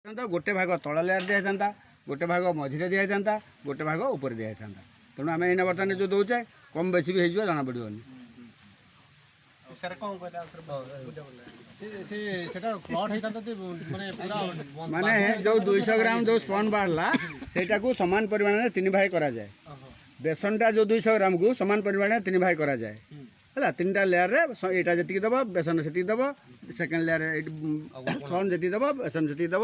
गोटे भाग तल लेयर दिया था, गोटे भाग मझे दिया था, गोटे भाग ऊपर दिया था। तेणु आम एना बर्तमान जो दौचे कम बेसी भी हो जना पड़ोनी। माने जो 200 ग्राम जो स्पन बाहरला सेटा को समान परिमाण में 3 भाग करा जाए। बेसनटा जो 200 ग्राम को समान परिमाण में 3 भाग करा जाए है। 3टा लेयर रे एटा जी दब बेसन से दब, सेकेंड लेयर स्पन जी दब बेसन से दब।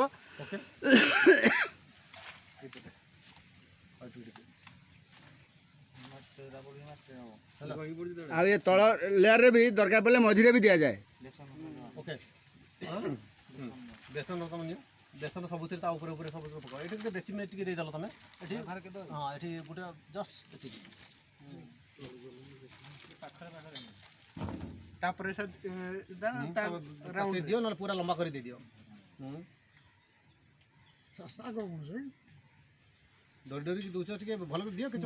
आ ये तल लेयर रे भी दरकार पड़े मझे भी दि जाए। बेसन बेसन सब ऊपर ऊपर सब पकाओ। ये बेसी में टिके देदेल तुम ये। हाँ ये गोटे जस्ट दियो ना पूरा लंबा कर दियो। सस्ता कौन से डोरी डोरी दूच टे भल दियो कि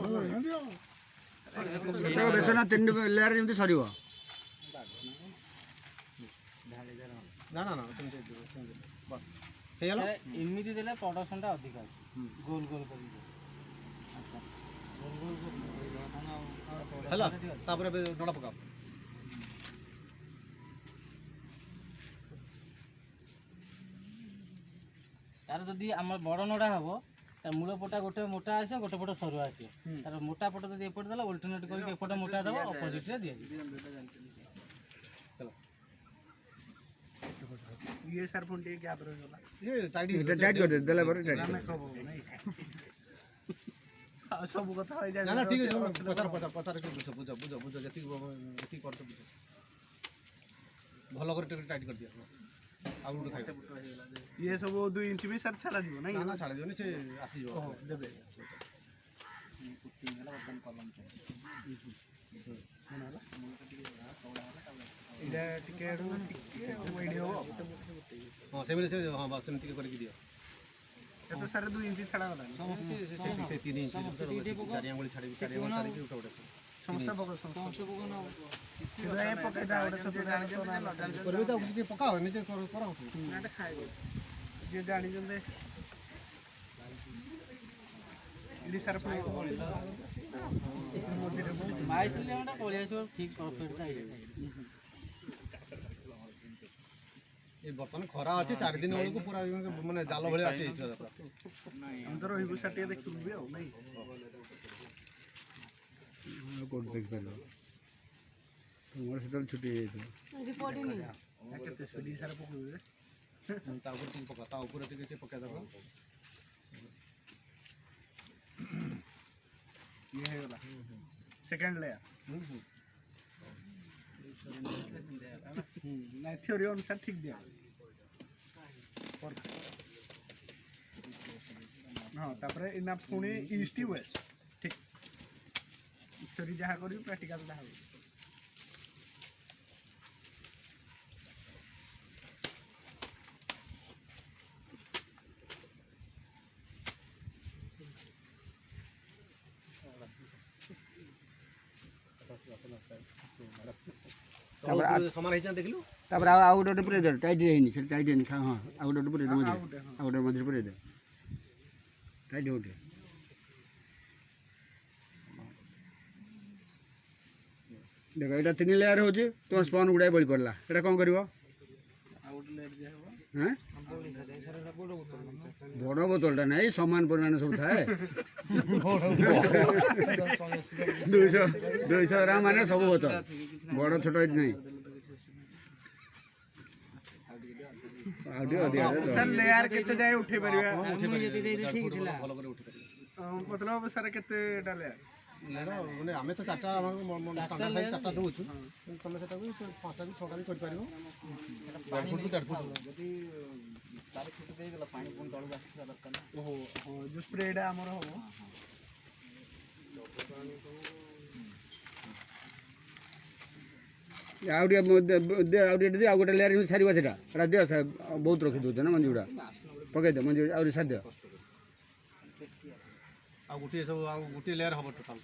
बेसन 3 लेयर जमी सर ना ना ना बस एमती देले प्रोडक्शन टा अधिक আছে गोल गोल कर अच्छा गोल गोल कर हला तापर नडा पकाओ। तार जदि आम बड़ नड़ा हम तार मूल पटा गोटे मोटा आस गोटे पट सरू आस तार मोटा पट जब एपटे देला अल्टरनेट करके एपटे मोटा देव अपोजिट रे दिया। चलो ये सर फोन टे गैप रह गला ये टाइट टाइट कर दे देला पर टाइट हमें कब नहीं सब कथा हो जाए। ना ना ठीक है पचार पचार पचार के बुझ बुझ बुझ बुझ जति जति करते बुझ भलो कर टाइट कर दिया। आउ गोटे खाइ ये सब 2 इंच भी सर छाड़ा दियो नहीं ना ना छाड़ दियोनी से आसी जो देबे इडा टिके वीडियो हाँ से से हाँ बस सेमती करके दियो। ये तो सर 2 इंच छाड़ा गला से 3 इंच चारि आंगुली छाड़ी 4 आंगुली छाड़ी के उठा समस्या पको समस्या पको ना ये पके दा ओडे सब जानि जो करबे तो कुछ पकाओ नीचे कराओ नाटे खाइबो जे जानि जंदे इडी सर फोन माइस ले हमटा पळि आसो ठीक परफेक्ट ता ये बर्तमान खरा अच्छे 4 दिन बेलू को पूरा माने जाल भाई आसी हम तो रहिबो साटिया देखबे हो नहीं कोड देख पालो मोर से छुट्टी रिपोर्ट नहीं केते स्पीड सर पकबे ता ऊपर तुम पका ता ऊपर टिके पका दबो। ये है वाला सेकंड लेयर ना थ्योरी अनुसार ठीक दिया हाँ तापर इना पुणी ईस्ट वेस्ट ठीक थ्योरी जहाँ करी प्रैक्टिकल जहाँ समान है देखलु तापर आ गोटे पूरे दे टाइट रहनी से टाइट रहनी हां आ गोटे पूरे दे मझे आ गोटे मझे पूरे दे टाइट होटे देखो एटा 3 लेयर हो जे तो स्पन गुडा बळी पड़ला एटा कोन करबो आउट लेयर जे हो हैं बड़ बोतलटा नहीं समान परिमाण सब थाए 200 ग्राम माने सब बोतल बड़ छोट नहीं सर लेयर केते जाय उठे परिबा मतलब सर केते डाले माने आमे तो 4टा स्टैंडर्ड साइज 4टा दोछु तुम सेटा को 5टा भी 6टा भी कर परिबो 1.5 फुट 1.5 फुट जदि 4 फुट दे गेला पानी कोन तळु आसी दरकार ना। ओहो जो स्प्रेडा हमर हो आउटे दे आ गोटे लेयर सारी सेटा एटा दियो बहुत रखी दो ना मंजी गुड़ा पकई दे मंजी आउरी साथ दियो आ गुटी सब आ गुटी लेयर हबो टोटल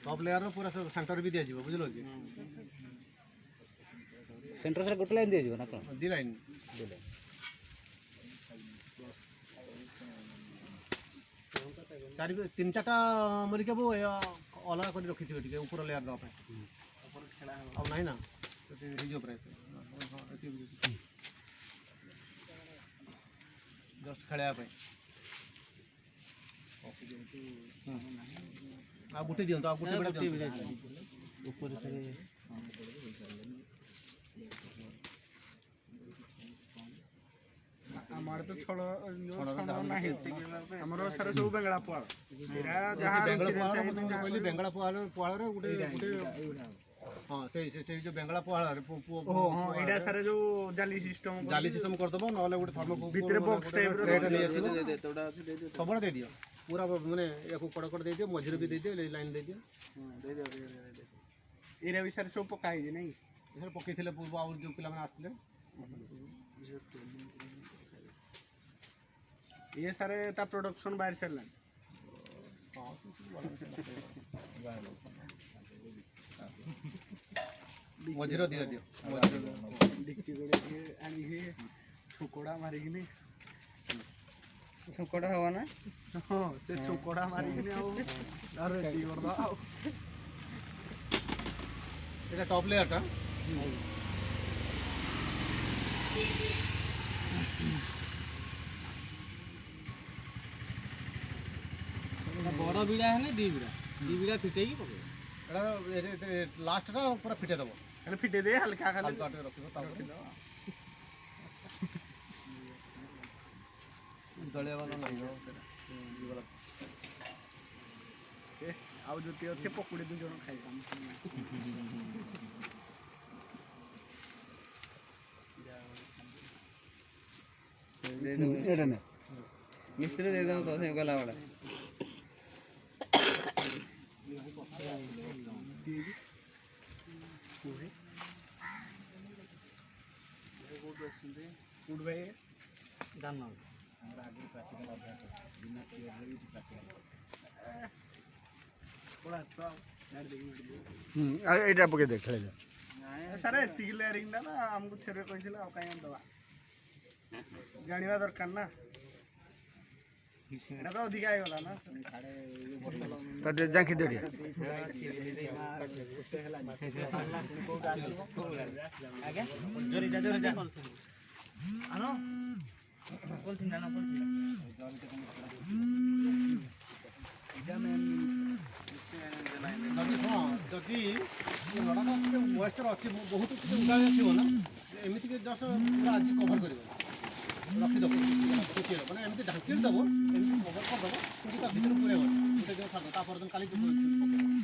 टॉप लेयर रो पूरा सेंटर भी दिया जीवो बुझलो कि सेंटर से गोटे लाइन दिया जीव ना कोन दी लाइन ଚାରି 3-4ଟା ମରିକାବୁ ଅଲଗା କରି ରଖିଥିବେ ଟିକେ ଉପର ଲେୟାର ଦେବା ପାଇଁ ଆଉ ନାହିଁ ନା ହେଇଯିବ ପ୍ରାୟ ଜଷ୍ଟ ଖେଳିବା ପାଇଁ ଆଉ ଗୋଟେ ଦିଅନ୍ତୁ ଆଉ ଗୋଟେ ବେଳା ଦିଅନ୍ତୁ ଉପରେ ସାରେ ଆମ ଆଡ଼େ ତ ଛଳ ନାହିଁ ଆମର ସାରା ସବୁ ବେଙ୍ଗଳା ପୁଆଳ କହିଲି ବେଙ୍ଗଳା ପୁଆଳରେ ଗୋଟେ ହଁ ସେଇ ଯୋଉ ବେଙ୍ଗଳା ପୁଆଳରେ ଏଇଟା ସାରା ଯୋଉ ଜାଲି ସିଷ୍ଟମ କରିଦେବ ନହେଲେ ଗୋଟେ ଥର୍ମୋକୋଲ୍ ଭିତରେ ବକ୍ସ ଟାଇପର ନେଇ ଆସିବ ସବୁଆଡ଼େ ଦେଇଦିଅ ପୁରା ମାନେ ୟାକୁ କଡ଼ ଦେଇଦିଅ ମଝିରେ ବି ଦେଇଦିଅ ଲାଇନ୍ ଦେଇଦିଅ ଏଇଟା ବି ସାରା ସବୁ ପକା ହେଇଛି ନାଇଁ ଏଥିରେ ପକେଇଥିଲେ ପୂର୍ବ ଆଉ ଯୋଉ ପିଲାମାନେ ଆସିଥିଲେ ଇଏ ସାରେ ତା ପ୍ରଡକ୍ସନ ବାହାରି ସାରିଲାଣି ମଝିରେ ଦିଅ ଡିକ୍ଚି ଗୋଟେ ଆଣିକି ଛୋକଡ଼ା ମାରିକିନି ଛୋକଟା ହବ ନା ହଁ ସେ ଛୋକଡ଼ା ମାରିକିନି ଆଉ ରେଡି କରିଦେବା ଆଉ এটা টপ লেয়ারটা বড় বিড়া হেনে ଦି ବିଡ଼ା ଫିଟେଇକି ପକେଇବ এটা লাস্টটা পুরো ফিটে দেবো ଖାଲି ଫିଟେଇ ଦେଇ ହାଲକା ଖାଲି হালকা হাতে রখিব তারপরে ଦଳିଆ ବାଲା ନାହିଁ ଆଉ ଯଦି ଅଛି ପକୁଡ଼ି 2 ଜଣ ଖାଇବା ଏଇଟା ନା ମିସ୍ତ୍ରୀ ଦେଇଦେବ ତ ସେ ଗଲାବେଳେ କୋଉଠି ଭାଇ ଧାନ ଏଇଟା ପକେଇ ଦେ ଖେଳିଦେ ସାର୍ ଏତିକି ଲେୟାରିଂଟା ନା ଆମକୁ ଥରେ କହିଥିଲେ ଆଉ କାହିଁ ଦେବା ଜାଣିବା ଦରକାର ନା ଏଇଟା ତ ଅଧିକା ହେଇଗଲା ନା ତ ଟିକେ ଜାଙ୍କି ଦେ ଟିକେ ଯଦି ଶୁଣ ଯଦି ଲଡ଼ାଟା ଟିକେ ମଏଶ୍ଚର ଅଛି ବହୁତ ଟିକେ ଉଦାଳିଆ ଥିବ ନା ଏମିତିକି ଜଷ୍ଟ ପୁରା ଆଜି କଭର କରିବ ରଖିଦେବ ଶୁଖିବ ମାନେ ଏମିତି ଢାଙ୍କି ଦେବ ଏମିତି କଭର କରିଦେବ କିନ୍ତୁ ତା ଭିତରେ ପୁରେଇବ ଗୋଟେ ଦିନ ଛାଡ଼ିବ ତା ପରଦିନ କାଲି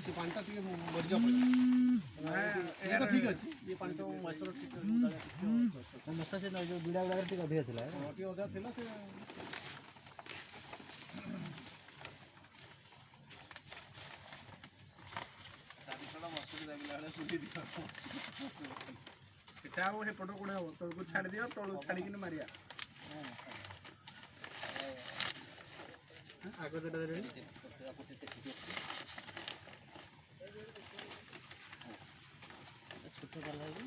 ସେ ପାଣିଟା ଟିକେ ମରିଯିବ ପଡ଼ିବ ଇଏ ତ ଠିକ୍ ଅଛି ଇଏ ପାଣି ତ ମଏଶ୍ଚର ଟିକେ ମଶା ସେ ଯେଉଁ ବିଡ଼ା ଗୁଡ଼ାକରେ ଟିକେ ଅଧିକା ଥିଲା ଟିକେ ଅଧିକା ଥିଲା ସେ ଏଟା ଆଉ ହେପଟ କୋଉଠି ହବ ତଳକୁ ଛାଡ଼ି ଦିଅ ତଳକୁ ଛାଡ଼ିକିନି ମାରିବା ଆଗ ଦୁଇଟା ଦେଲି ଛୋଟ ପାଲା ହେଇଛି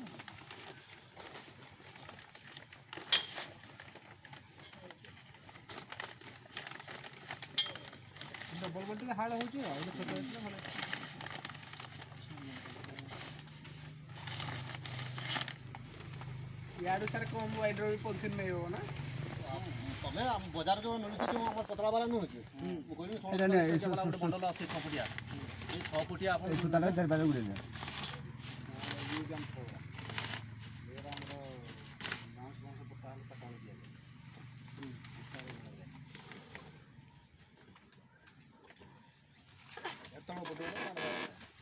ଡବଲ ବଲ୍ଟିରେ ହାର୍ଡ଼ ହେଉଛି ଆଉ ଛୋଟ ହେଇଥିଲେ ଭଲ ଇଆଡ଼ୁ ସାର୍ କମ୍ ୱାଇଡ଼୍ର ବି ପଲିଥିନ୍ ନେଇ ହେବ ନା ତମେ ବଜାର ଯେଉଁ ମିଳୁଛି ଯେଉଁ ଆମର ପତଳା ବାଲା ମିଳୁଛି ମୁଁ କହିଲି ଗୋଟେ ବଣ୍ଡଲ ଅଛି 6 ଫୁଟିଆ ଏଇ 6 ଫୁଟିଆ ଆପଣ ସୂତାଟା ଚାରି ପାଖରେ ଉଡ଼େଇ ଦେ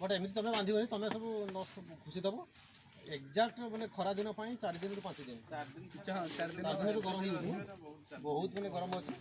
ଗୋଟେ ଏମିତି ତମେ ବାନ୍ଧିବନି ତମେ ସବୁ ଖୁସି ଦେବ ଏକ୍ଜାକ୍ଟ ମାନେ ଖରା ଦିନ ପାଇଁ 4 ଦିନରୁ 5 ଦିନ 4 ଦିନରୁ ଗରମ ହେଇଯାଉଛି ବହୁତ ମାନେ ଗରମ ଅଛି